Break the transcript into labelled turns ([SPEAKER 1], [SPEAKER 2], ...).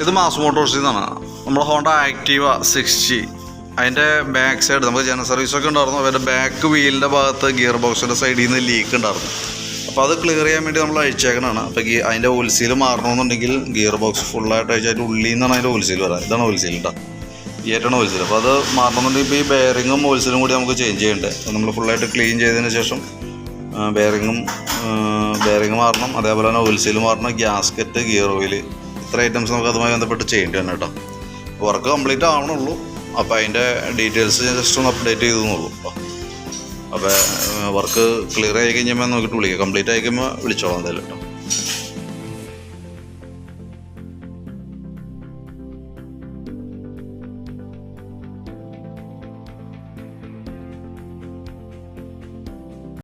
[SPEAKER 1] ഇത് മാസ് മോട്ടോഴ്സിൽ നിന്നാണ്. നമ്മുടെ ഹോണ്ട ആക്റ്റീവ 60 അതിൻ്റെ ബാക്ക് സൈഡ് നമുക്ക് ജനറൽ സർവീസൊക്കെ ഉണ്ടായിരുന്നു. അവരുടെ ബാക്ക് വീലിൻ്റെ ഭാഗത്ത് ഗിയർ ബോക്സിൻ്റെ സൈഡിൽ നിന്ന് ലീക്ക് ഉണ്ടായിരുന്നു. അപ്പോൾ അത് ക്ലിയർ ചെയ്യാൻ വേണ്ടി നമ്മൾ അഴിച്ചേക്കണതാണ്. അപ്പോൾ അതിൻ്റെ ഓയിൽ സീൽ മാറണമെന്നുണ്ടെങ്കിൽ ഗിയർ ബോക്സ് ഫുള്ളായിട്ട് അഴിച്ചായിട്ട് ഉള്ളിൽ നിന്നാണ് അതിൻ്റെ ഓയിൽ സീൽ വരാം. ഇതാണ് ഓയിൽ സീൽ കേട്ടോ, ഈ ആയിട്ടാണ് ഓയിൽ സീൽ. അപ്പോൾ അത് മാറണമെന്നുണ്ടെങ്കിൽ ഇപ്പോൾ ഈ ബെയറിങ്ങും ഓയിൽ സീലും കൂടി നമുക്ക് ചേഞ്ച് ചെയ്യേണ്ടത്. അപ്പോൾ നമ്മൾ ഫുള്ളായിട്ട് ക്ലീൻ ചെയ്തതിന് ശേഷം ബെയറിങ് മാറണം, അതേപോലെ തന്നെ ഓയിൽ സീൽ മാറണം, ഗ്യാസ്കറ്റ്, ഗിയർ ഓയിൽ, ഇത്ര ഐറ്റംസ് നമുക്ക് അതുമായി ബന്ധപ്പെട്ട് ചെയ്യേണ്ടി തന്നെ കേട്ടോ. വർക്ക് കംപ്ലീറ്റ് ആവണുള്ളൂ. അപ്പോൾ അതിൻ്റെ ഡീറ്റെയിൽസ് ജസ്റ്റ് ഒന്ന് അപ്ഡേറ്റ് ചെയ്തെന്നുള്ളൂ. അപ്പോൾ വർക്ക് ക്ലിയർ ആയി കഴിഞ്ഞാൽ നോക്കിയിട്ട് വിളിക്കുക. കംപ്ലീറ്റ് ആയി കഴിയുമ്പോൾ വിളിച്ചോളാം എന്തായാലും കേട്ടോ.